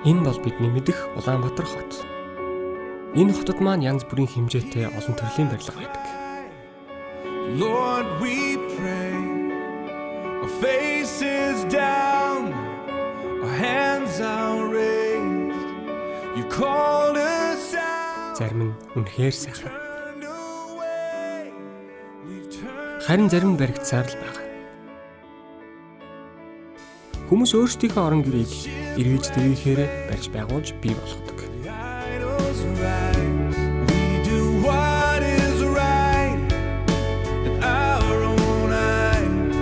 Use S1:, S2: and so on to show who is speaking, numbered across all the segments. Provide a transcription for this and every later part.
S1: Энэ бол бидний мэдэх Улаанбаатар хот. Энэ хотод маань янз бүрийн хэмжээтэй олон төрлийн барилга байдаг.
S2: Lord, we pray, our faces down, our hands are raised. You called us out.
S1: Зарим нь үнэхээр сайхан.
S2: Turned away. We've turned.
S1: Харин зарим баригдсаар л байгаа. Хүмүүс өөрсдийнхөө орон гэрийг эргэж дэрийхээр барьж байгуулж бий болгодог.
S2: Idols rise. We do what is right in our own eyes.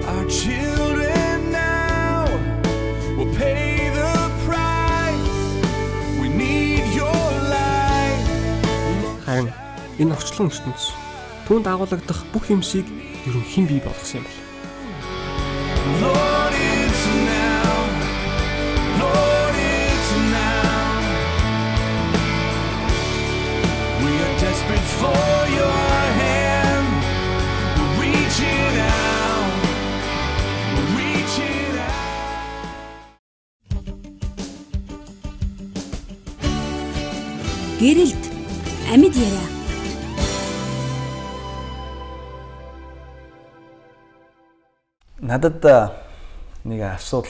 S2: Our children now will pay the price. We need your light.
S1: Харин энэ орчлон ертөнц түүнд агуулгадах бүх юмсыг ер нь хэн бий болгосон юм бэ?
S2: Lord, it's now. Lord, it's now. We are desperate for your hand. We're reaching out. We're reaching out.
S3: Гэрэлт амьд яриа.
S4: Надад нэг асуулт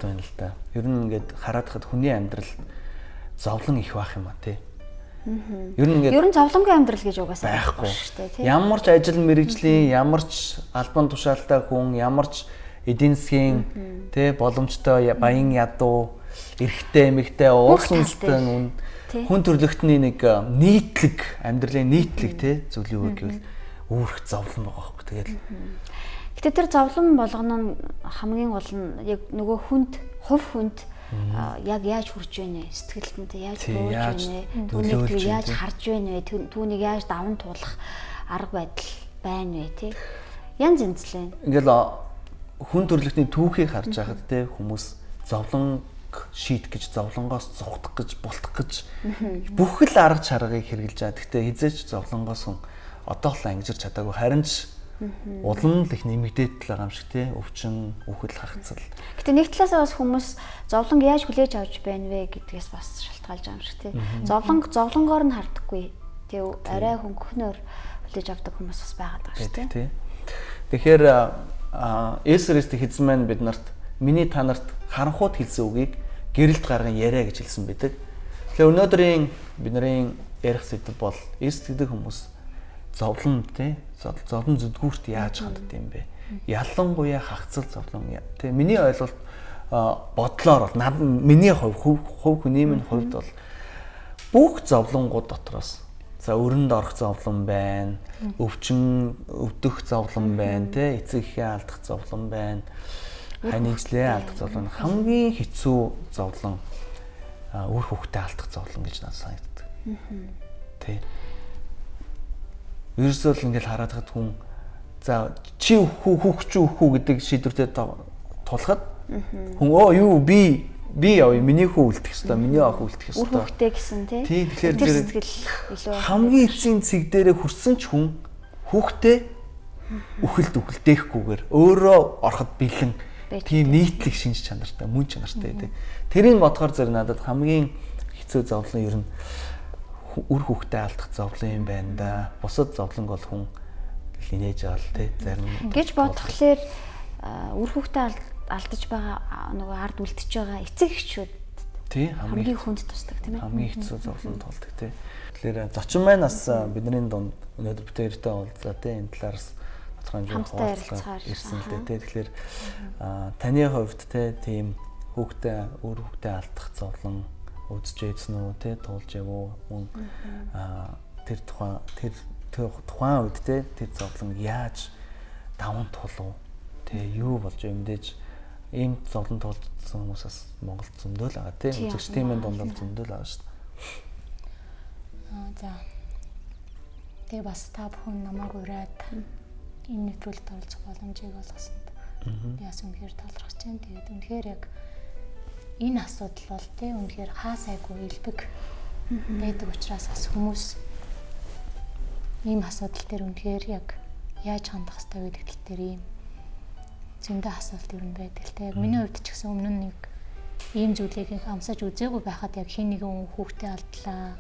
S4: байна л да. Ер нь ингээд хараад хад хүний амьдрал зовлон их байх юм а тий. Ер нь
S5: зовлонгийн амьдрал гэж угаасаа
S4: байхгүй
S5: шүү дээ тий.
S4: Ямар ч ажил мэргэжлийн, ямар ч албан тушаалтай хүн, ямар ч эдийн засгийн тий боломжтой баян ядуу, эрэгтэй, эмэгтэй, уус үндэстэн үн хүн төрлөختний нэг нийтлэг амьдралын нийтлэг тий зүйл юу гэвэл үүрх зовлон байгаа хөөхгүй. Тэгэл
S5: Гэтэ тэр зовлон болгоно нь хамгийн гол нь яг нөгөө хувь хүнд яг яаж хүрч байна вэ? Сэтгэлд нь яаж бууж байна вэ? Түүнийг яаж харж байна вэ? Түүнийг яаж даван туулах арга байдал байна вэ? Тэ? Янз янзлээ.
S4: ингээл хүн төрлөختний түүхийг харж байхад те хүмүүс зовлон шийдэх гэж, зовлонгоос зугтах гэж, бултах гэж бүх л арга чаргыг хэрэгжилж байгаа. Гэхдээ хизээч зовлонгоос хүн одоохлоо ангижирч чадаагүй. Харин ч улам л их нэмэгдээд л байгаа юм шиг те өвчин, үхэл хагцал.
S5: Гэтэ нэг талаасаа бас хүмүүс зовлонг яаж хүлээж авч байна вэ гэдгээс бас шалтгаалж байгаа юм шиг тий. Зовлонгоор нь харддаггүй. Тэ арай хөнгөхнөр хүлээж авдаг хүмүүс бас байгаад байгаа шүү тий.
S4: Тэгэхээр Есүс Христ хэзээ маань бид нарт миний та нарт харанхууд хэлсэн үгийг гэрэлт гарган яриа гэж хэлсэн байдаг. Тэгэхээр өнөөдрийн бидний ярих сэдэв бол Есүс гэдэг хүмүүс зовлон тий зовлон зүдгүүрт яаж ханддаг юм бэ? Ялангуяа хагцал зовлон тий миний ойлголт бодлоор бол миний хувь хүний минь хувьд бол бүх зовлонгууд дотроос за өрөнд орох зовлон байна, өвдөх зовлон байна, тий эцэг эхээ алдах зовлон байна, ханийжлээ алдах зовлон хамгийн хэцүү зовлон үр хөвгтөө алдах зовлон гэж надад санагддаг. Тий. Ерөөсөө л ингээл хараад хад хүн за чи хүүхүү гэдэг шийдвэртэй тулахад хүн юу би явъя миний хүү үлдэх ёстой, миний ах үлдэх ёстой.
S5: Үр хөвгтэй гэсэн тий.
S4: Тэгэхээр хамгийн эцсийн цэг дээрээ хүрсэн ч хүн хүүхдээ үхэлдэхгүйгээр өөрөө ороход бэлэн тийм нийтлэг шинж чанартай, мөн чанартай гэдэг. Тэрийг бодохоор зэрэг надад хамгийн хэцүү зовлон ер нь үр хөвгтөө алдах зовлон юм байна да. Бусад зовлон бол хүн инээж авал тий зарим
S5: гэж бодхолоор үр хөвгтөө алдаж байгаа нөгөө ард үлдчихэж байгаа эцэг эхчүүд
S4: тий
S5: хамгийн хүнд тусдаг тийм ээ.
S4: Хамгийн хэцүү зовлон тулдаг тий. Тэгэхээр зочин маань бас бидний дунд өнөөдөр бүтээртэй уулзлаа тий энэ талаараас тодорхой хэмжээний хуваалцаар ирсэн л дээ тий. Тэгэхээр таны хувьд тий тийм үр хөвгтөө алдах зовлон үзэж ийдсэн үү те туулж явуу мөн тэр тухайн үед те тэр зовлон яаж даван тулав те юу болж өмдөж ийм зовлон тулсан хүмүүсээс Монголд зөндөл байгаа те үзэгч тиймээ дундаа зөндөл байгаа шүү
S6: дээ. За тэгээ бас та бүхэн намайг ураад энэ нэвтрүүлэгт оролцох боломжийг олгосонд би бас үнэхээр талархаж байна. Тэгээд үнэхээр яг энэ асуудал бол тий үнэхээр хаа сайгүй илбэг байдаг учраас бас хүмүүс ийм асуудал дээр үнэхээр яг яаж хандах ёстой гэдэг тал дээр ийм зөндөө асуулт юу байдаг л тий. Яг миний хувьд ч гэсэн өмнө нь нэг ийм зүйлийг их амсаж үзээгүй байхад яг хин нэгэн хүүхдээ алдлаа.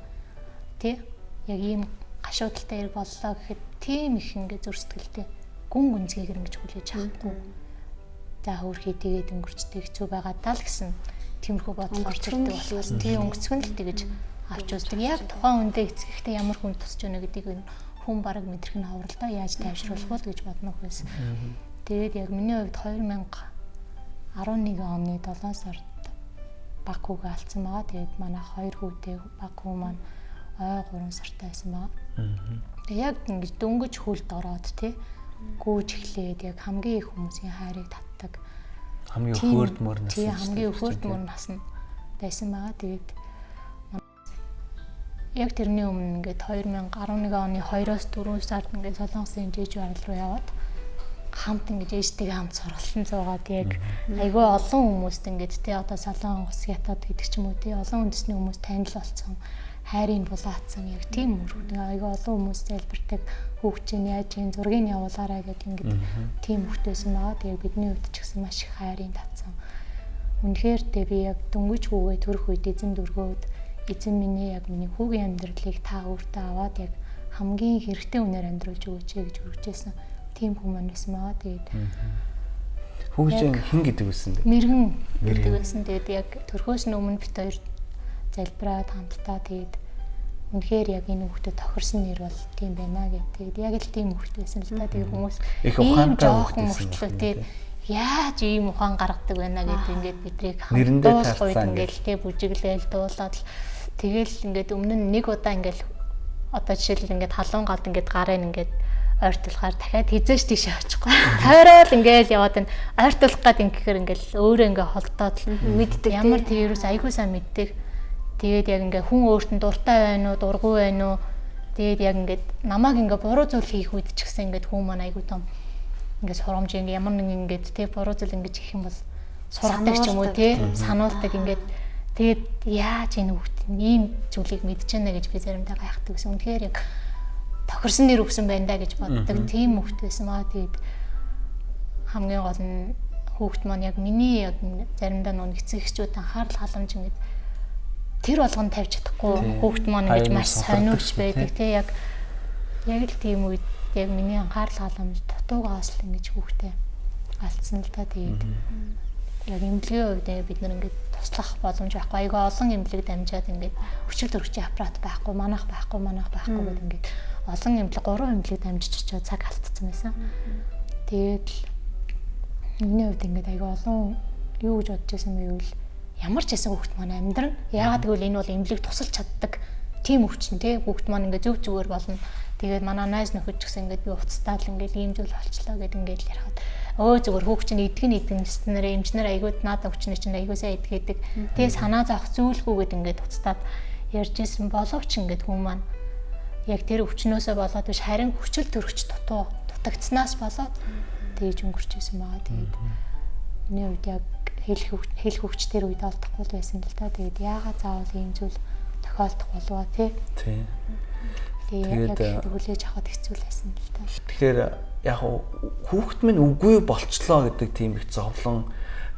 S6: Тэ? Яг ийм гашуудалтай хэрэг боллоо гэхэд тийм их ингээ зүр сэтгэлтэй гүн гүнзгийгэр ингэж хүлээж авахгүй. За хөөрхий тэгээд өнгөрчтэй хэцүү байгаадаа л гэсэн тиймэрхүү бодол орж ирдэг болохоос тийм өнгөцгөн л тэгэж авч үздэг. Яг тухайн үндэ эцэгтэй ямар хүн тусч өгнө гэдгийг хүн бараг мэдрэх нь хавралдаа яаж тайвшруулах вэ гэж бодно хөөс. Тэгээд яг миний хувьд 2011 оны 7 сард баг хүүгээ алдсан байгаа. Тэгээд манай 2 хүүтэй баг хүү маань ой 3 сартай байсан байгаа. Тэгээд яг ингэж дөнгөж хөлд ороод тий гүйж эхлээд яг хамгийн их хүмүүсийн хайрыг татдаг.
S4: Хамгийн өхөөрдмөр нас.
S6: Тий хамгийн өхөөрдмөр нас нь байсан байгаа. Тэгээд яг тэрний өмнө ингээд 2011 оны 2-оос 4 сард ингээд Солонгосын жижиг барал руу яваад хамт ингэж ээжтэйгээ хамт сургалтын зуугаад яг айгүй олон хүмүүст ингэж тий одоо Солонгос ятад гэдэг ч юм уу тий олон үндэсний хүмүүс танил болсон хайрын булаацсан яг тийм айгүй олон хүмүүс залбирдаг хүүхчийн яаж юм зургийг явуулаарай гэдэг ингэж тийм хөвтөөсөн байгаа. Тэгээ бидний хувьд ч гэсэн маш их хайрын татсан. Үнэхээр тэ би яг дөнгөж хүүгээ төрөх үед эзэн дүргөөд эзэн миний яг миний хүүгийн амьдралыг та өөртөө аваад яг хамгийн хэрэгтэй үнээр амьдруулж өгөөч гэж үргэжсэн. Тийм хүмүүс байсан байгаа. Тэгээд
S4: хүүгийн хэн гэдэг үсэн бэ?
S6: Мэргэн гэдэг байсан. Тэгээд яг төрхөөс өмнө бит хоёр залбираад хамтдаа тэгээд үнэхээр яг энэ хүүхдэд тохирсон нэр бол тийм байна гэдэг. Яг л тийм хүүхд байсан л да. Тэгээд хүмүүс
S4: их ухаантай хүүхд
S6: мөртлөө тэгээд яаж ийм ухаан гаргадаг байна гэдэг ингээд бидрийг хамтдуулахуйд ингээд тэг бүжиглээл дуулаад тэгэл ингээд өмнө нь нэг удаа ингээд одоо жишээлбэл ингээд халуун галд ингээд гарыг ингээд ойртуулахаар дахиад хизээш тийш очихгүй. Тойрол ингээд яваад энэ ойртуулах гад ингэхээр ингээд өөрөө ингээд холдоод мэддэг. Ямар тийрээс айгүй сайн мэддэг. Тэгээд яг ингээд хүн өөртөө дуртай байна уу, дургүй байна уу. Тэгээд яг ингээд намайг ингээд буруу зүйл хийх үед ч гэсэн ингээд хүн маань айгүй том ингээд сурамж ингээд ямар нэг ингээд тий буруу зүйл ингээд хийх юм бол сургадаг ч юм уу тий сануулдаг ингээд тэгээд яаж энэ хүүхд ийм зүйлийг мэдчихэнэ гэж би заримдаа гайхдаг гэсэн. Үнэхээр яг тохирсон нэр өгсөн байна да гэж боддог. Тийм хүүхд байсан маа. Тэгээд хамгийн гол нь хүүхд маань яг миний яг заримдаа нүг эцэг эхчүүд анхаарал халамж ингээд тэр болгонд тавьж чадахгүй хүүхд маань ингэж маш сониуч байдаг тий яг л тийм үед яг миний анхаарал халамж дутуугаас л ингэж хүүхдээ алдсан л та. Тэгээд яг эмнэлгийн үед бид нар ингээд туслах боломж байхгүй. Айгүй олон эмнэлэг дамжаад ингээд өчигдөр төрөгчийн аппарат байхгүй, манайх байхгүй гэдэг ингээд олон эмнэлэг 3 эмнэлэг дамжиж очиод цаг алдсан байсан. Тэгээд миний хувьд ингээд айгүй олон юу гэж бодож байсан бэ гэвэл ямар ч хэсэг хүүхд маань амьдран яагаад гэвэл энэ бол эмнэлэг тусалж чаддаг тийм өвчин тий хүүхд маань ингээд зөв зүгээр болно. Тэгээд манай найз нөхөд ч гэсэн ингээд би уцтаал ингээд ийм зүйл болчлоо гэд ингээд ярихад өө зүгээр хүүхд чинь идэгэн нэснэрээ эмчнэр айгууд надад өвчнөр чинь айгуу сайн идгээдэг. Тэгээ санаа зовх зүйлгүйгээд ингээд уцтаад ярьж исэн боловч ингээд хүмүүс маань яг тэр өвчнөөсөө болоод биш харин хүчил төрөгч дутагдсанаас болоод тэгж өнгөрч исэн байгаа. Тэгээд миний хувьд яг хэл хөвч тэр үед олдохгүй байсан л та. Тэгээд яагаад заавал ийм зүйл тохиолдох болов тий. Тэгээд хүлээж авахд хэцүү байсан л та.
S4: Тэгэхээр яг хүүхэд минь үгүй болчлоо гэдэг тийм их зовлон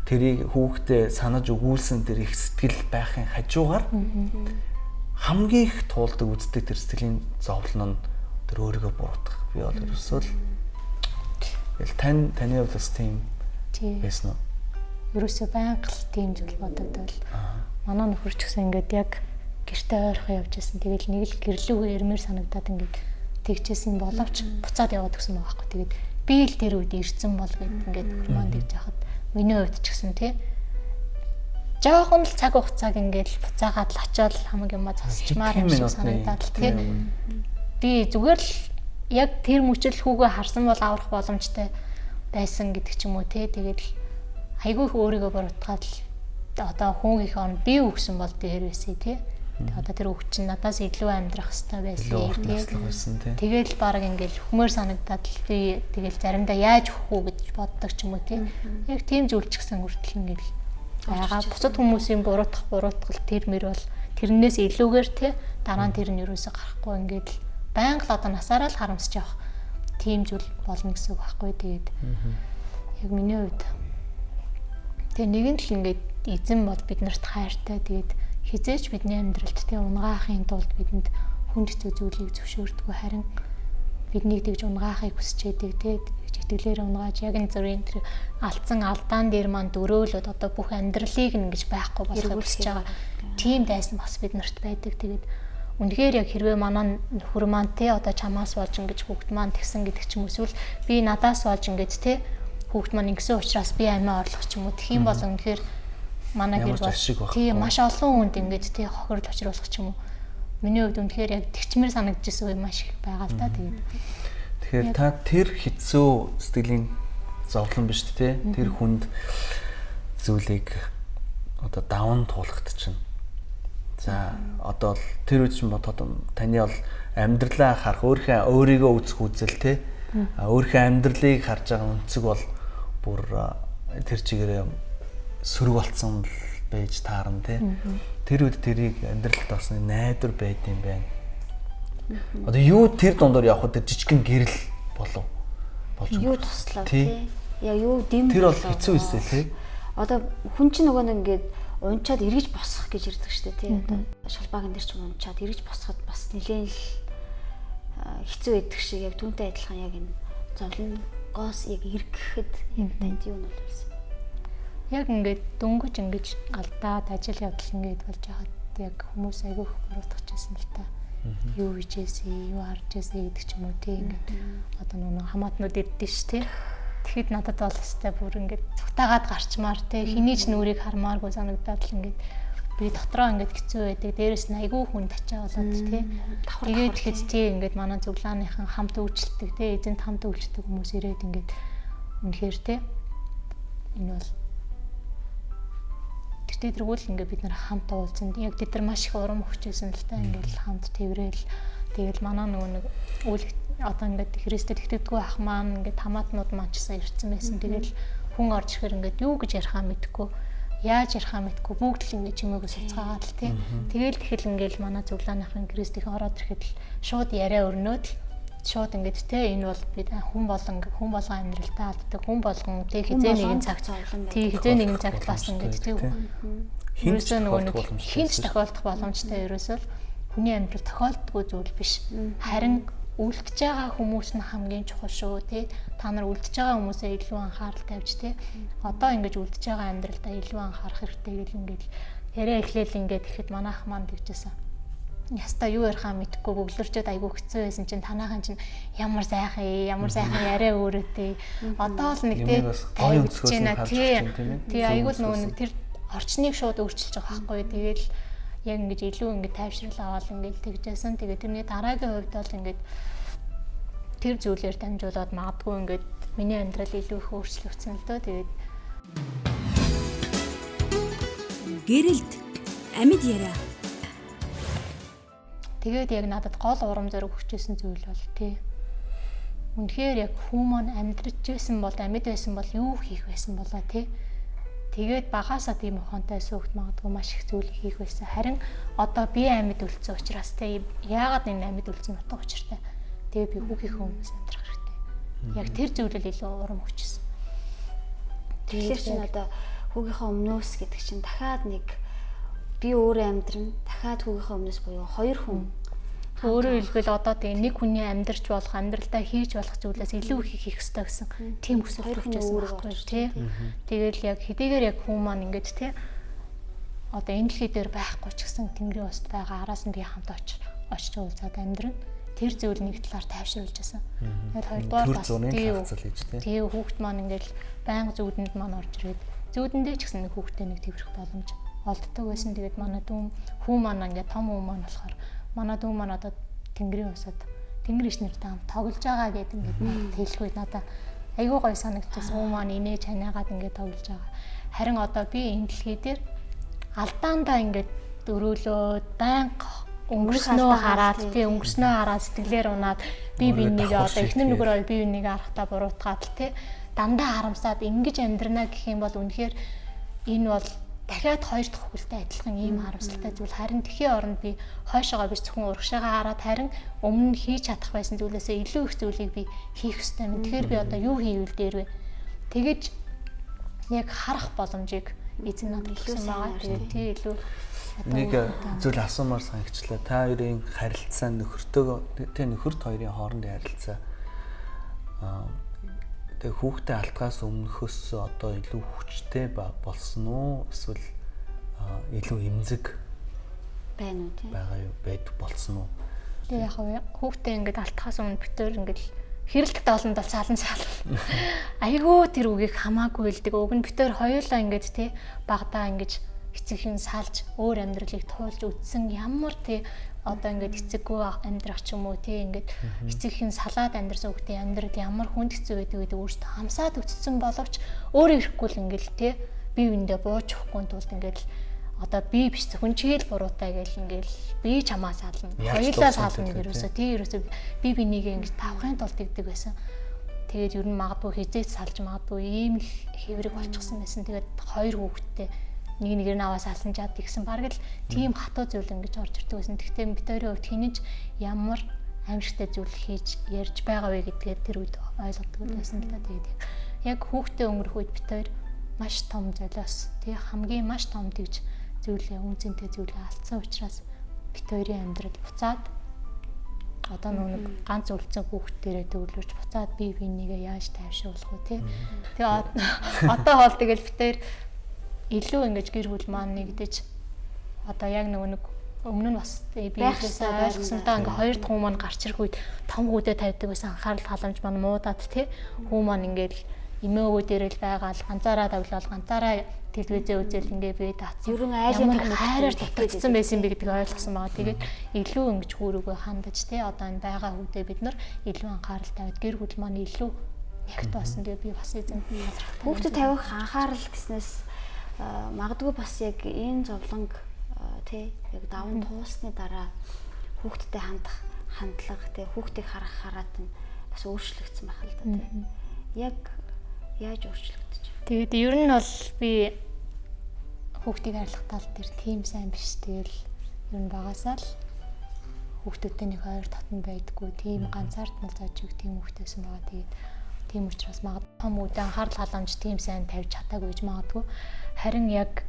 S4: тэрийг хүүхдээ санаж өгүүлсэн тэр их сэтгэл байхын хажуугаар хамгийн их туулдаг үздэг тэр сэтгэлийн зовлон нь тэр өөрийгөө буруутгах. Би бол ерөөсөө л таны хувьд бас тийм байсан уу?
S6: Ерөөсөө байнга л тийм зүйл бодогдвол манай нөхөр ч гэсэн ингээд яг гэртээ ойрхон явж байсан. Тэгэл нэг л гэрлүүгээ ярмээр санагдаад ингээд тэгчээсэн боловч буцаад яваад гисэн байгаа байхгүй. Тэгээд би л тэр үед ирсэн бол ингээд хөрмөнд гэж яхад миний хувьд ч гэсэн тий жоохон л цаг хугацааг ингээд буцаагаад л очиод хамаг юм засчмаар юм шиг санагдаад л тий би зүгээр л яг тэр мөчл хүүгээ харсан бол аврах боломжтой байсан гэдэг ч юм уу тий. Тэгээд айгүй их өөрийгөө буруутгаад л одоо хүүгийнхээ он би өгсөн бол дээр байсан тий. Одоо тэр хүүхд чинь надаас илүү амьдрах хэрэгтэй байсан тий. Тэгэл баг ингээл хүмээр санагдаад л би тэгэл заримдаа яаж өгөх үү гэж боддог ч юм уу тий. Яг тийм зүйлч гэсэн хүртэл ингээл байгаа. Бусад хүмүүсийн буруутгал тэр мөр бол тэрнээс илүүгээр тий дараа нь тэр нь юусоо гарахгүй ингээл байнга л одоо насаараа л харамсаж явах тийм зүйл болно гэсэн үг байхгүй. Тэгээд яг миний хувьд тэг нэгэн л ингээд эзэн бол биднэрт хайртай. Тэгээд хизээч бидний амьдралд тий унгаахын тулд бидэнд хүнд хэцүү зүйлийг зөвшөөрдөггүй, харин биднийг тэгж унгаахыг хүсэж байдаг тий итгэлээр унгааж яг энэ зүрийн тэр алдсан алдаан дээр маань дөрөөлөд одоо бүх амьдралыг ингэж байхгүй болохыг хүсэж байгаа. Тийм дайсан бас биднэрт байдаг. Тэгээд үнэхээр яг хэрвээ манай нөхөр маань тий одоо чамаас болж ингэж хүүхд маань тэгсэн гэдэг ч юм эсвэл би надаас болж ингэж тий хүүхд маань ингэсэн учраас би амиа орлох ч юм уу тэгэх юм бол үнэхээр манай гэр бол тий маш олон хүнд ингэж тий хохирол учруулах ч юм уу. Миний хувьд үнэхээр яг тэгчмэр санагдчихсан үе маш их байгаа л да.
S4: Тэгэхээр та тэр хэцүү сэтгэлийн зовлон биш тий тэр хүнд зүйлийг одоо даван туулахт чинь. За одоо л тэр үед чинь бодоход таны бол амьдралаа харах өөрийгөө үзэх үзэл тий өөрийнхөө амьдралыг харж байгаа өнцөг бол бүр тэр чигээрээ сөрөг болцсон байж таарна тий. Тэр үед тэрийг амьдралд авсны найдвар байд юм байна. Одоо юу тэр дундор явхад тэр жижигхэн гэрэл болов болж
S5: юу туслав тий. Яа юу дэм
S4: тэр бол хэцүү эсэ тий.
S5: Одоо хүн чинь нөгөө нэг ингээд унчаад эргэж босох гэж ирдэг штэ тий. Одоо шалбаагийн дээр ч унчаад эргэж босоход бас нэлээд л хэцүү байдаг шиг яг түүнтэй адилхан яг энэ зовлонгоос яг эргэхэд яг танд юу нь болсон.
S6: Яг ингээд дөнгөж ингэж алдаад ажил явдал ингээд болж байхад яг хүмүүс айгүйх буруутгах гэсэн л та. Юу хийжээсэй, юу харжээсэй гэдэг ч юм уу тий ингээд одоо нөгөө хамаатнууд ирдэ ш тий. Тэгэхэд надад бол өстэй бүр ингээд цугтаагаад гарчмаар тий хэний ч нүрийг хармааргүй санагдаад л ингээд би дотроо ингээд хэцүү байдаг. Дээрээс нь айгүй хүн тачаа болоод тий. Тэгээд тэгэхэд тий ингээд манай зөвлөөнийхэн хамт үйлчлдэг тий эзэнт хамт үйлчлдэг хүмүүс ирээд ингээд үнэхээр тий энэ бол тэргүүл ингээд бид нар хамт уулзсан. Яг тэд нар маш их урам өгчээсэн л та ингээд хамт тэрвэл тэгэл манай нөгөө нэг үйл одоо ингээд Христэд итгэдэггүй ах маань ингээд хамаатнууд маань ч гэсэн ирсэн байсан. Тэгэл хүн орж ирэхээр ингээд юу гэж ярихаа мэдэхгүй, яаж ярихаа мэдэхгүй бүгд л ингээд чимээгөө суцгаагаад л тий. Тэгэл тэгэхээр ингээд манай зөвлөөнийхэн Христийн ороод ирэхэд л шууд яриа өрнөөд л шууд ингээд тий энэ бол бид хүн болгон амьдралдаа алддаг хүн болгон тий хизээ нэгэн цагт тий хизээ нэгэн цагт бас ингээд тий хинч тохиолдох боломжтой ерөөсөө хүний амьдрал тохиолддгүй зүйл биш. Харин үлдэж байгаа хүмүүс нь хамгийн чухал шүү тий. Та нар үлдэж байгаа хүмүүсээ илүү анхаарал тавьж тий. Одоо ингэж үлдэж байгаа амьдралдаа илүү анхаарах хэрэгтэй гэл ингээд яриа эхлээл ингээд ихэд манайх маань тэгжсэн. Яста юу ярихаа мэдэхгүй бөглөрчөөд айгүй хэцүү байсан чинь танаахан чинь ямар сайхан яриа өөрөөтэй. Одоо л нэг тий гоё өнцгөөс нь харж байна тийм ээ. Тий айгүй л нөгөө нэг тэр орчныг шууд өөрчилж байгаа байхгүй. Тэгэл яг ингэж илүү ингэ тайвшрал аваад ингэ тэгжсэн. Тэгээ тэрний дараагийн хувьд бол ингэ тэр зүйлээр дамжуулаад магадгүй ингэ миний амьдрал илүү их өөрчлөгдсөн л дөө. Тэгээд
S3: гэрэлт амьд яриа.
S6: Тэгээд яг надад гол урам зориг өгчээсэн зүйл бол тий. Үнэхээр яг хүмүүс амьдрч байсан бол амьд байсан бол юу хийх байсан болоо тий. Тэгээд багаасаа тийм ухаантай суугт магадгүй маш их зүйл хийх байсан. Харин одоо би амьд үлдсэн учраас тий яагаад энэ амьд үлдсэн утга учиртай. Тэгээ би хүүхийнхээ өмнөөс амьдрах хэрэгтэй. Яг тэр зүйлэл илүү урам өгчээсэн.
S5: Тэгэхээр чинь одоо хүүгийнхээ өмнөөс гэдэг чинь дахиад нэг би өөрөө амьдрын дахиад хүүгийнхээ өмнөөс буюу хоёр хүн.
S6: Өөрөөр хэлбэл одоо тийм нэг хүний амьдрч болох амьдралдаа хийж болох зүйлээс илүү их хийх ёстой гэсэн тийм хүсэл төрчихсөн байхгүй тий. Тэгэл яг хэдийгээр яг хүн маань ингэж тий одоо энэ дэлхий дээр байхгүй ч гэсэн Тэнгэрийн уст байгаа араас нь би хамт очиж уулзаад амьдрна. Тэр зүйл нэг талаар тайвшруулж байсан. Тэгээд хоёрдугаар бас тий хүүхэд маань ингээл байнга зүудэнд маань орж ирээд зүудэндээ ч гэсэн нэг хүүхдээ нэг тэрх боломж олддог байсан. Тэгээд манай дүүм хүү маань ингээд том хүү маань болохоор манай дүү маань одоо Тэнгэрийн усад Тэнгэр иш нартай хамт тоглож байгаа гэдэг ингээд хэлэхгүй надаа айгүй гоё санагдчихсан. Хүү маань инээж ханаагаад ингээд тоглож байгаа. Харин одоо би энэ дэлхий дээр алдаандаа ингээд дөрөөлөөд байнга өнгөрснөө хараад тий өнгөрснөө хараад сэтгэлээр унаад би бинийг одоо эхнэр нүгрөө би бинийг харахтаа буруутгаад л тий дандаа харамсаад ингэж амьдрнаа гэх юм бол үнэхээр энэ бол дахиад хоёр дахь хүлтэй адилхан ийм харамсалтай зүйл. Харин тэхийн оронд би хойшоогоо биш зөвхөн урагшаагаа хараад харин өмнө нь хийж чадах байсан зүйлээсээ илүү их зүйлийг би хийх ёстой юм. Тэгэхээр би одоо юу хийвэл дээр вэ? Тэгэж яг харах боломжийг эзэн надад хэлсэн байгаа. Тэгээд тий илүү
S4: нэг зүйл асуумаар санагчлаа. Та хоёрын харилцаа нөхөрт хоёрын хоорондын харилцаа тэгээ хүүхдээ алдгаас өмнөхөөс одоо илүү хүчтэй болсон уу? Эсвэл илүү эмзэг
S5: байна уу тийм
S4: байдаг болсон уу?
S6: Тэгээ яг хүүхдээ ингээд алдхаас өмнө битээр ингээд хэрэлттэй олонд бол цаалан. Айгүй тэр үгийг хамаагүй хэлдэг. Уг нь битээр хоёулаа ингээд тий багадаа ингээд эцэгхэн салж өөр амьдралыг туулж үтсэн ямар тий одоо ингээд эцэггүй амьдрах ч юм уу тий ингээд эцэгхэн салаад амьдрсан хүүхдийн амьдрал ямар хүнд хэцүү байдаг гэдэг өөртөө хамсаад үтсэн боловч өөрөө ирэхгүй л ингээд тий бие биендээ бууж өгөхгүй тулд ингээд одоо би биш зөвхөн чийл буруутай гэл ингээл би чамаа сална. Хоёулаа сална гэрөөсөө тий ерөөсөө би бинийгээ ингэж тавхын тулд игдэг байсан. Тэгээд ер нь магадгүй хизээч салж магадгүй ийм л хэврэг болчихсон байсан. Тэгээд хоёр хүүхэдтэй нэг нэгээр нь аваа салсан чад гэсэн бараг л тийм хатуу зүйл ингэж орж ирдэг байсан. Тэгтээ бид хоёрын хувьд хинэж ямар аимшигтай зүйл хийж ярьж байгаа вэ гэдгээ тэр үед ойлгодог байсан л да. Тэгээд яг хүүхдээ өнгөрөх үед бид хоёр маш том золиос тий хамгийн маш том тэгж зүйлээ үнцэнтэй зүйлээ алдсан учраас бит хоёрын амьдрал буцаад одоо нэг ганц үлдсэн хүүхдээрээ төвлөрч буцаад бие бинийгээ яаж тайвшруулах вэ тий. Тэгээ одоо хоол тэгэл бит хоёр илүү ингэж гэр бүл маань нэгдэж одоо яг нэг өмнө нь бас биеэсээ ойлгосонтой ингээ хоёр дахь хүн маань гарч ирэх үед том хүүдээ тавьдаг байсан анхаарал халамж маань муудаад тий хүн маань ингээл эмээгөө дээрэл байгаа л ганцаараа тоглол ганцаараа телевизээ үзэл ингээ бие дац.
S5: Ер нь айлын
S6: хайраар татагдсан байсан би гэдгийг ойлгосон байгаа. Тэгээд илүү ингэж хүүрүүгөө хандаж тий одоо энэ байгаа хүүдээ бид нар илүү анхаарал тавиад гэр бүл маань илүү ягт болсон. Тэгээд би бас эзэн
S5: хүүхдэд тавих анхаарал гэснээс магадгүй бас яг энэ зовлонг тий яг даван туусны дараа хүүхдэдтэй хандах хандлага тий хүүхдийг харах хараат нь бас өөрчлөгдсөн байх л да тий. Яг яаж өөрчлөгдөж?
S6: Тэгээд ер нь бол би хүүхдийг харьлах тал дээр тийм сайн биш. Тэгэл ер нь багасаа л хүүхдүүдтэй нэг хоёр татан байдаггүй. Тийм ганцаардмал зааж өгөх тийм хүүхдээсэн байгаа. Тэгээд тийм учраас магадгүй том үедээ анхаарал халамж тийм сайн тавьж чадаагүй гэж магадгүй. Харин яг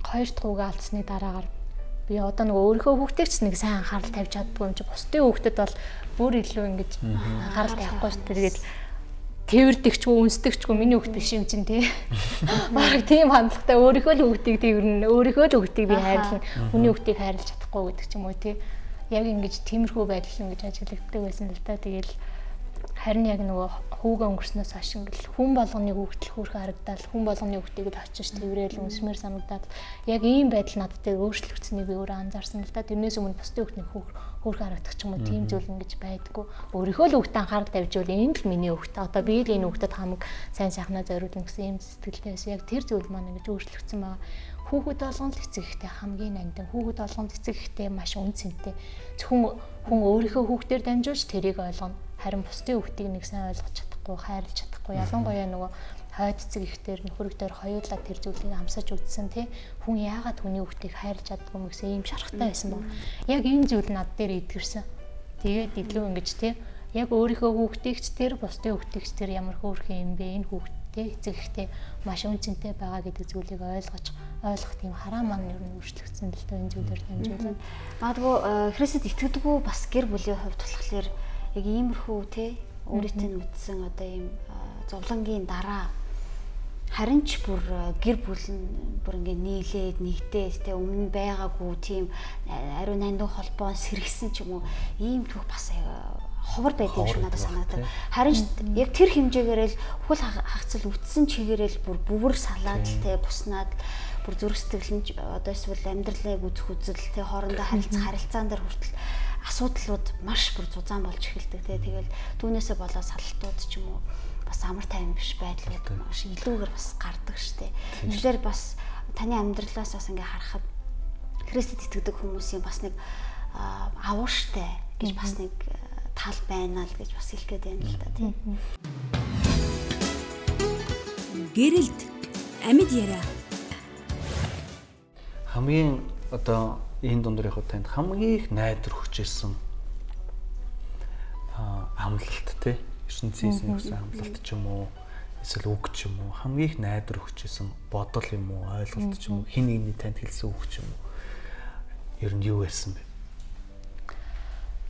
S6: хоёр дахь хүүгээ алдсны дараагаар би одоо нэг өөрийнхөө хүүхдийг ч нэг сайн анхаарал тавьж чаддгүй юм чи бусдын хүүхдэд бол бүр илүү ингэж анхаарал тавихгүй шүү дээ. Тэгээд тэрдэгчгүй үнсдэгчгүй миний хүүхд биш юм чинь тий. Бараг тийм хандлагатай өөрийнхөө л хүүхдийг тэрнэ өөрийнхөө л хүүхдийг би хайрлна. Хүний хүүхдийг хайрлаж чадахгүй гэдэг ч юм уу тий. Яг ингэж тиймэрхүү байдал ингэж ажиглагддаг байсан л да. Тэгэл харин яг нөгөө хүүгээ өнгөрснөөс хойш ингээл хүн болгоны хүүхдэл хөөрхөн харагдаад хүн болгоны хүүхдийг л очиж тэрэл үнсмээр санагдаад яг ийм байдал надад дээр өөрчлөгдсөнийг би өөрөө анзаарсан л да. Тэрнээс өмнө бусдын хүүхдний хөөрхөн харагдах ч юм уу тийм зүйл ингэж байдаггүй. Өөрийнхөө л хүүхдэд анхаарал тавьжвал энэ л миний хүүхд. Одоо би л энэ хүүхдэд хамаг сайн сайхнаа зориулна гэсэн юм сэтгэлтэй байсан. Яг тэр зүйл маань ингэж өөрчлөгдсөн байгаа. Хүүхэд болгонд эцэг ихтэй хамгийн нандин. Хүүхэд болгонд эцэг ихтэй маш үнцэнтэй. Зөвхөн хүн өөрийнхөө хүүхдээр дамжуулж тэрийг ойлгоно. Харин бусдын хүүхдийг нэг сайн ойлгож чадахгүй, хайрлаж чадахгүй. Ялангуяа нөгөө хойд эцэг ихтэй нөхөрөгдөр хоёулаа тэр зүйлийг амсаж үзсэн тий. Хүн яагаад хүний хүүхдийг хайрлаж чаддгүй юм гэсэн ийм шарахтай байсан баг. Яг энэ зүйл над дээр идгэрсэн. Тэгээд илүү ингэж тий. Яг өөрийнхөө хүүхдийг ч тэр бусдын хүүхдийг ч тэр ямар хөөрхөн юм бэ? Энэ хүүхд эцэг ихтэй маш үнцэнтэй байгаа гэдэг зүйлийг ойлгох тийм хараа маань ер нь өөрчлөгдсөн л дээ энэ зүйлээр дамжуулаад.
S5: Магадгүй Христэд итгэдэггүй бас гэр бүлийн хувьд болохоор яг иймэрхүү те өөрийнхөө үтсэн одоо ийм зовлонгийн дараа харин ч бүр гэр бүл нь бүр ингээ нийлээд нэгдээд те өмнө байгаагүй тийм ариун нандин холбоо сэргсэн ч юм уу ийм түүх бас ховор байдаг шиг надад санагдав. Харин яг тэр хэмжээгээр л хөл хагцал үтсэн чигээрэл бүр бүвэр салаад л те буснаад бүр зүрх сэтгэл нь одоо эсвэл амьдралыг үзэх үзэл те хоорондоо харилцаан дээр хүртэл асуудлууд маш бүр зузаан болж эхэлдэг те. Тэгэл түүнээсээ болоод салалтууд ч юм уу бас амар тайван биш байдлууд маш илүүгээр бас гардаг штэ. Тэгэхээр бас таны амьдралаас бас ингээ харахад Христэд итгэдэг хүмүүсийн бас нэг авууштай гэж бас нэг тал байна л гэж бас хэлэх гээд байна л да тийм.
S3: Гэрэлт амьд яриа.
S4: Хамгийн одоо энэ дундэрийнхөө танд хамгийн их найдвар хүчээсэн амлалт тий ертөнцийн гэсэн амлалт ч юм уу эсвэл үг ч юм уу хамгийн их найдвар өгчээсэн бодол юм уу ойлголт ч юм уу хин нэгний танд хэлсэн үг ч юм уу ер нь юу байсан бэ?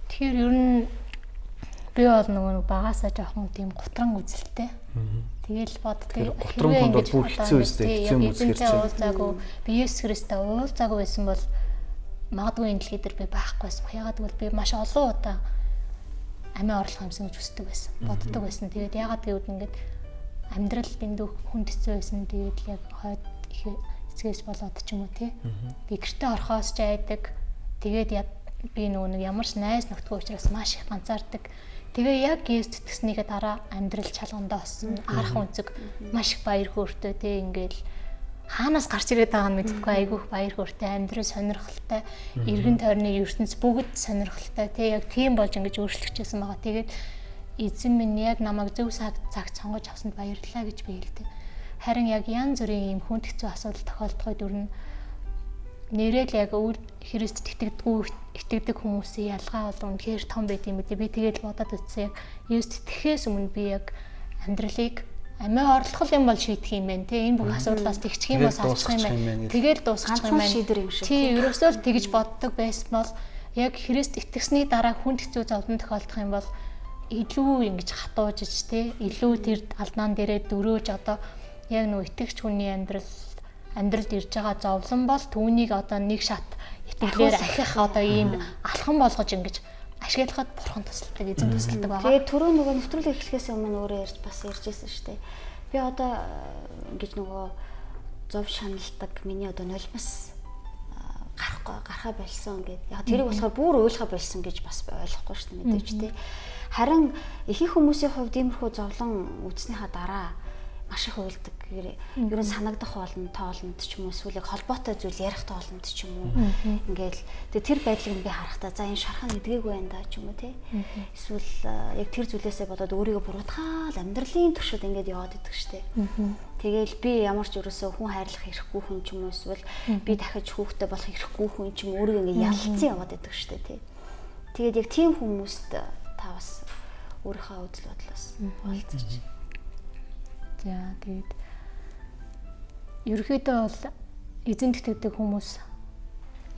S6: Тэгэхээр ер нь би бол нөгөө багаасаа жоохон тийм гутран үзэлтэй. Тэгэл боддог.
S4: Гутран бол бүр хэцүү үстэй хэцүү үзгэрч.
S6: Уулзаагүй би Есүс Христтэй уулзаагүй байсан бол магадгүй энэ дэлхий дээр би байхгүй байсан. Ягаад гэвэл би маш олон удаа амиа орлох юмсан гэж хүсдэг байсан. Боддог байсан. Тэгээд ягаад гэвэл ингээд амьдрал дэндүү хүнд хэцүү байсан. Тэгээд яг хойд их эцгээс болоод ч юм уу тий. Би гэртээ орхоос ч айдаг. Тэгээд би нөгөө нэг ямар ч найз нөхдгөө учраас маш их ганцаардаг. Тэгээ яг Есүс итгэснийхээ дараа амьдрал чалгандаа болсон. Арах үнцэг маш их баяр хөөртэй тий ингээл хаанаас гарч ирээд байгаа нь мэдэхгүй айгүйх баяр хөөртэй амьдрал сонирхолтой эргэн тойрны ертөнц бүгд сонирхолтой тий яг тийм болж ингэж өөрчлөгчсэн байгаа. Тэгээд эзэн минь яг намайг зөв цагт сонгож авсанд баярлалаа гэж би хэлдэг. Харин яг янз бүрийн юм хүнд хэцүү асуудал тохиолдоход дүрн нэрэл яг Христ итгэдэг хүмүүсийн ялгаа бол үнэхээр том байт юм билээ. Би тэгээд бодоод үзсэн яг Есүс итгэхээс өмнө би яг амьдралыг амиа орлох юм бол шийдэх юм байна тий энэ бүх асуудлаас тэгчих юм бол салчих юм байна. Тэгээд дуусчих юм байна. Тий ерөөсөө л тэгж боддог байсан бол яг Христ итгэсний дараа хүнд хэцүү зовлон тохиолдох юм бол илүү ингэж хатуужж тий илүү тэр алдаан дээрээ дөрөөж одоо яг нөө итгэгч хүний амьдралд ирж байгаа зовлон бол түүнийг одоо нэг шат итгэлээр ахих одоо ийм алхан болгож ингэж ашиглахад бурхан тусалдаг, эзэн тусалдаг байгаа.
S5: Тэгээд түрүү нөгөө нэвтрүүлэг эхлэхээс өмнө өөрөө бас ярьжсэн шүү дээ. Би одоо ингэж нөгөө зов шаналдаг миний одоо нулимс гарахаа болсон гэдэг. Яг тэрийг болохоор бүр уйлахаа болсон гэж бас ойлгохгүй шүү дээ мэдээж тий. Харин ихэнх хүмүүсийн хувьд иймэрхүү зовлон үүснийхаа дараа маш их уйлдаг. Ер нь санагдах тоолонд ч юм уу эсвэл холбоотой зүйл ярих тоолонд ч юм уу. Ингээл тэр байдлыг би харахтаа за энэ шархан эдгээгүй байна да ч юм уу тий. Эсвэл яг тэр зүйлээсээ болоод өөрийгөө буруутгаал амьдралын туршид ингээд яваад идэг штэ. Тэгээл би ямар ч ерөөсөө хүн хайрлах хэрэггүй хүн ч юм уу эсвэл би дахиж хүүхдтэй болох хэрэггүй хүн ч юм өөрийгөө ингээд ялцсан яваад идэг штэ тий. Тэгээд яг тийм хүмүүст та бас өөрийнхөө үзэл бодлоос олцооч.
S6: За тэгээд ерөөхдөө бол эзэнт итгэдэг хүмүүс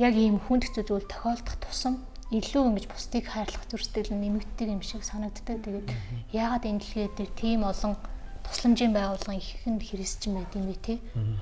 S6: яг ийм хүнд хэцүү зүйл тохиолдох тусам илүү ингэж бусдыг хайрлах зөрсдөл нэмэгддэг юм шиг санагддаг. Тэгээд яагаад энэ дэлхий дээр тийм олон тусламжийн байгууллагын ихэнд христчин байд юм бэ те?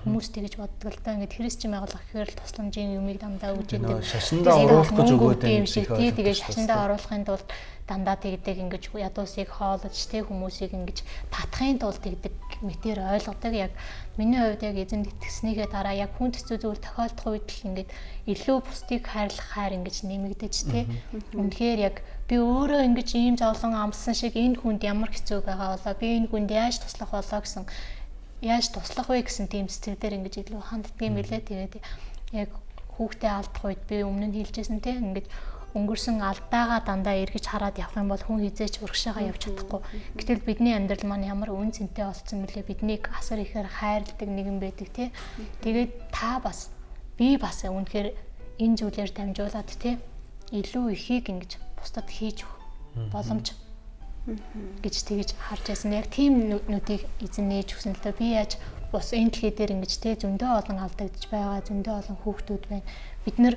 S6: Хүмүүс тэгж боддог л да. Ингээд христчин байгууллага гэхээр л тусламжийн юмыг дандаа өгч идэг.
S4: Шашиндаа оруулах гэж өгөөд
S6: юм шиг тий. Тэгээд шашиндаа оруулахын тулд дандаа тэгдэг ингэж ядуусыг хоолож те хүмүүсийг ингэж татахын тулд тэгдэг мэтэр ойлгодог. Яг миний хувьд яг эзэнд итгэснийхээ дараа яг хүн хэцүү зүйл тохиолдох үед л ингэж илүү бусдыг хайрлах хайр ингэж нэмэгдэж те. Үнэхээр яг би өөрөө ингэж ийм зовлон амссан шиг энэ хүнд ямар хэцүү байгаа болоо би энэ хүнд яаж туслах болоо гэсэн яаж туслах вэ гэсэн тийм сэтгэлээр ингэж илүү ханддаг юм билээ. Тэгээд яг хүүхдээ алдах үед би өмнө нь хэлжсэн те ингэж өнгөрсөн алдаагаа дандаа эргэж хараад явах юм бол хүн хизээч урагшаага явж чадахгүй. Гэтэл бидний амьдрал маань ямар үн цэнтэй болсон бэлээ биднийг асар ихээр хайрладаг нэгэн байдаг тий. Тэгээд та бас би бас үнэхээр энэ зүйлээр дамжуулаад тий илүү ихийг ингэж бусдад хийж өгөх боломж гэж тэгж харж байсан. Яг тийм нүдийг эзэн нээж өгсөн л доо. Би яаж бус энэ дэлхий дээр ингэж тий зөндөө олон алдагдж байгаа, зөндөө олон хүүхдүүд байна. Бид нэр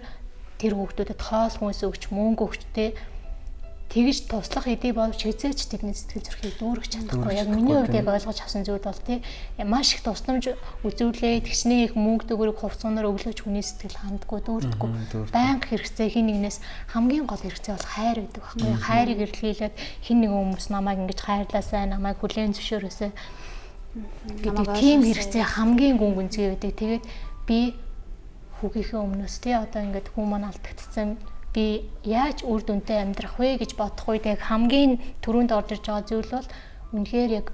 S6: тэр хүүхдүүдэд хоол хүнс өгч мөнгө өгч тэгж туслах хэдий боловч хязгаарч тэдний сэтгэл зүрхийг дүүргэж чадахгүй. Яг миний хувьд яг ойлгож авсан зүйл бол тий маш их тусламж үзүүлээ, тэгчний их мөнгө төгрөг хувцсанаар өглөөж хүний сэтгэл ханддаггүй, дүүрдэггүй. Байнга хэрэгцээ хин нэгнээс хамгийн гол хэрэгцээ бол хайр гэдэг байхгүй. Хайрыг эрэлхийлээд хин нэгэн хүмүүс намайг ингэж хайрлаасай, намайг хүлээн зөвшөөрөөсэй гэдэг тийм хэрэгцээ хамгийн гүн гүнзгий байдаг. Тэгээд би хүүгийнхээ өмнөөс тий одоо ингээд хүн маань алдагдсан би яаж үр дүнтэй амьдрах вэ гэж бодох үед яг хамгийн түрүүнд орж ирж байгаа зүйл бол үнэхээр яг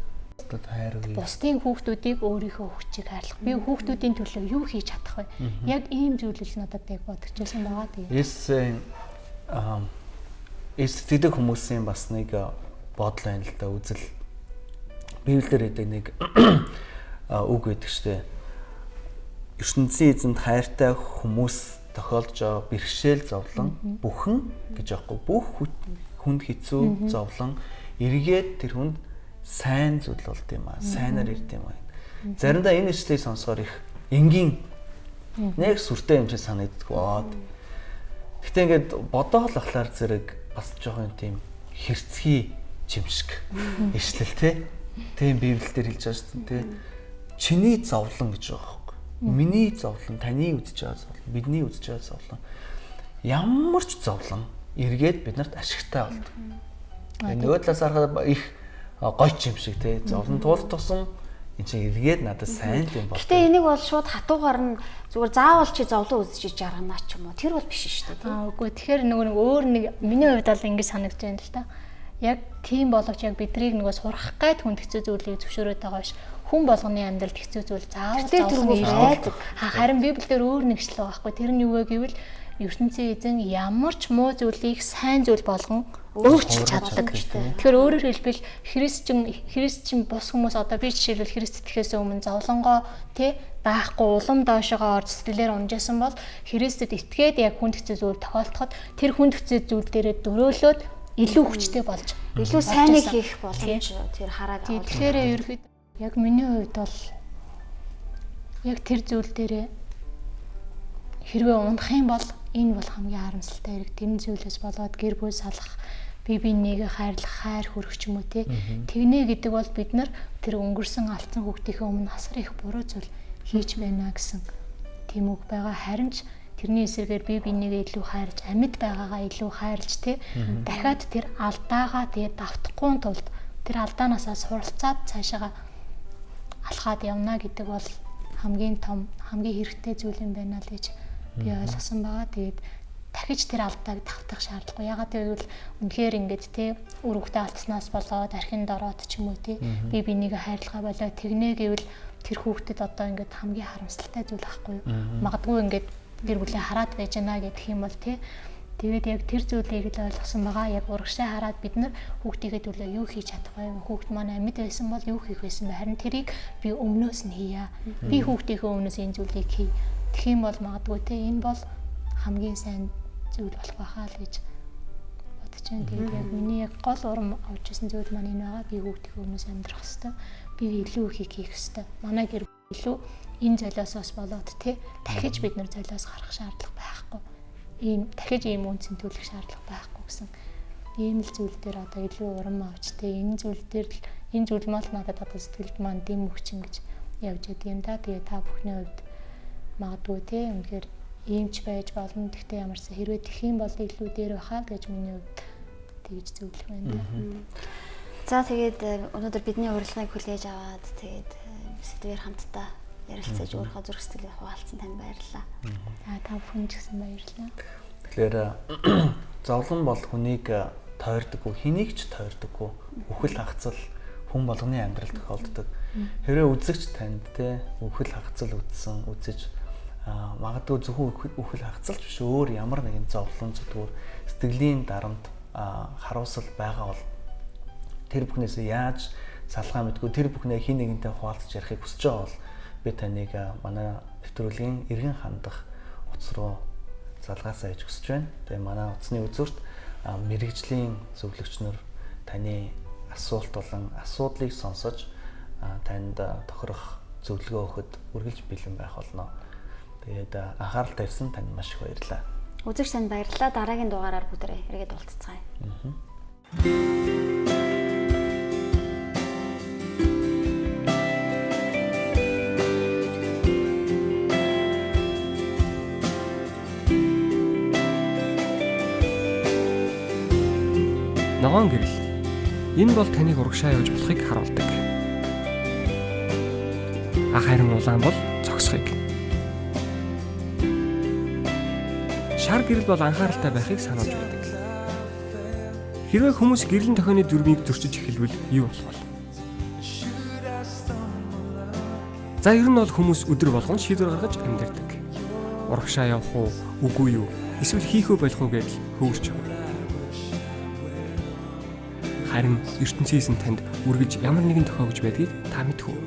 S6: бусдын хүүхдүүдийг өөрийнхөө хүчийг хайрлах. Би хүүхдүүдийн төлөө юу хийж чадах вэ? Яг ийм зүйл л надад яг бодчихсон байгаа тийм.
S4: Эсдэг хүмүүсийн бас нэг бодол байна л да үзэл. Библиэр гэдэг нэг үг байдаг штэ. ертөнцийн эзэнд хайртай хүмүүс тохиолдож байгаа бэрхшээл зовлон бүхэн гэж аахгүй бүх хүнд хэцүү зовлон эргээд тэр хүнд сайн зүйл болд юм аа. Сайнаар ирд юм аа. Заримдаа энэ ишлийг сонсохоор их энгийн нэг сүртэй юм шиг санагддаг бод. Гэтэ ингээд бодоол ахлаар зэрэг бас жоохон тийм хэрцгий жимшиг ишлэл те. Тийм Библиэлд хэлж байгаа шүү дээ. Чиний зовлон гэж байгаа байхгүй. Миний зовлон, таны үзэж байгаа зовлон, бидний үзэж байгаа зовлон. Ямар ч зовлон эргээд бид нарт ашигтай болдог. Нөгөө талаас харахад их гойч юм шиг те. Зовлон тултсан энэ чинь эргээд надад сайн юм болдог.
S5: Гэтэ энийг бол шууд хатуугаар нь зүгээр заавал чи зовлон үзэж жарганаа ч юм уу. Тэр бол биш шүү дээ.
S6: Үгүй тэгэхээр нөгөө өөр нэг миний хувьд бол ингэж санагдаж байна л да. Яг тийм боловч яг бидрийг нөгөө сурах гайд хүн хэцүү зүйлийг зөвшөөрөөд байгаа биш. Хүн болгоны амьдралд хэцүү зүйл заавал зовлон ирээд. Харин Библиэлд өөр нэг ишлэл байгаа байхгүй. Тэр нь юу вэ гэвэл ертөнцийн эзэн ямар ч муу зүйлийг сайн зүйл болгон өөрчилж чаддаг. Тэгэхээр өөрөөр хэлбэл христчин бус хүмүүс одоо би жишээлбэл Христ итгэхээс өмнө зовлонгоо тий байхгүй улам доошогоо орж сэтгэлээр унжсан бол Христэд итгээд яг хүнд хэцүү зүйл тохиолдоход тэр хүнд хэцүү зүйл дээрээ дөрөөлөөд илүү хүчтэй болж
S5: илүү сайныг хийх боломж тэр харааг авах.
S6: Тэгэхээр ерөөд яг миний хувьд бол яг тэр зүйл дээрээ хэрвээ унах юм бол энэ бол хамгийн харамсалтай хэрэг. Тэр зүйлээс болоод гэр бүл салах, бие биенийгээ хайрлах, хайр хүрэх ч юм уу тий. Тэгнэ гэдэг бол бид нар тэр өнгөрсөн алдсан хүүхдийнхээ өмнө асар их буруу зүйл хийж байна гэсэн тийм үг байгаа. Харин ч тэрний эсрэгээр бие биенийгээ илүү хайрлж, амьд байгаагаа илүү хайрлж тий. Дахиад тэр алдаагаа тэгээ давтахгүй тулд тэр алдаанаасаа суралцаад цаашаага алхаад явна гэдэг бол хамгийн том, хамгийн хэрэгтэй зүйл юм байна л гэж би ойлгосон байгаа. Тэгээд дахиж тэр алдааг давтах шаардлагагүй. Ягаад гэвэл үнэхээр ингээд тий үр хөвгтөө алдснаас болоод архинд ороод ч юм уу тий би бинийгээ хайрлахаа болоо тэгнэ гэвэл тэр хүүхдэд одоо ингээд хамгийн харамсалтай зүйл байхгүй юу. Магадгүй ингээд гэр бүлээ хараад байж гэнэ гэх юм бол тий. Тэгээд яг тэр зүйлийг л ойлгосон байгаа. Яг урагшаа хараад бид нар хүүхдийнхээ төлөө юу хийж чадах вэ? Хүүхд маань амьд байсан бол юу хийх байсан бэ? Харин тэрийг би өмнөөс нь хийя. Би хүүхдийнхээ өмнөөс энэ зүйлийг хий. Тэгэх юм бол магадгүй те энэ бол хамгийн сайн зүйл болох байхаа л гэж бодож байна. Тэгээд яг миний яг гол урам авч ирсэн зүйл маань энэ байгаа. Би хүүхдийнхээ өмнөөс амьдрах хэвээр. Би илүү их хийх хэвээр. Манай гэр илүү энэ золиосоос болоод те дахиж бид нар золиос гарах шаардлага байхгүй. Дахиж ийм үнцэн төлөх шаардлага байхгүй гэсэн ийм л зүйл дээр одоо илүү урам авч те энэ зүйл дээр л энэ зүйл мал надад одоо сэтгэлд маань дэм өгчин гэж явж байдаг юм да. Тэгээ та бүхний хувьд магадгүй те үнэхээр иймч байж болно. Гэхдээ ямарсаа хэрвээ тэх юм бол илүү дээр байхаа гэж миний хувьд тэгж зөвлөх байна да.
S5: За тэгээд өнөөдөр бидний урилгыг хүлээж аваад тэгээд сэдвээр хамтдаа ярилцаж өөрийнхөө зүрх сэтгэлээ хуваалцсан танд баярлалаа.
S6: Та бүхэн ч гэсэн баярлалаа.
S4: Тэгэхээр зовлон бол хүнийг тойрдоггүй, хэнийг ч тойрдоггүй. Үхэл хагцал хүн болгоны амьдралд тохиолддог. Хэрвээ үзэгч танд те үхэл хагцал үзэж магадгүй зөвхөн үхэл хагцалч биш өөр ямар нэгэн зовлон зүтгүүр сэтгэлийн дарамт харуулсал байгаа бол тэр бүхнээс яаж салгаа мэдгүй тэр бүхнээ хин нэгэнтэй хуваалцаж ярихыг хүсэж байгаа бол би таныг манай нэвтрүүлгийн эргэн хандах утас руу залгаасаа иж хүсэж байна. Тэгээ манай утасны үзүүрт мэрэгжлийн зөвлөгчнөр таны асуулт болон асуудлыг сонсож танд тохирох зөвлөгөө өгөхөд үргэлж бэлэн байх болно. Тэгээд анхаарал тавьсан танд маш их баярлалаа.
S5: Үзэгч танд баярлалаа. Дараагийн дугаараар бүгдээ эргээд уулзцгаая.
S1: Ногоон гэрэл. Энэ бол таныг урагшаа явж болохыг харуулдаг. Харин улаан бол зогсхийг. Шар гэрэл бол анхааралтай байхыг сануулж байдаг. Хэрвээ хүмүүс гэрлийн тохионы дүрмийг зөрчиж эхэлвэл юу болох вэ? За ер нь бол хүмүүс өдөр болгон шийдвэр гаргаж амьдардаг. Урагшаа явах уу, үгүй юу? Эсвэл хийх үү болох уу гэж хөвөрч байгаа. Харин ертөнцийн эзэн танд үргэлж ямар нэгэн тохиогч байдгийг та мэдэх үү?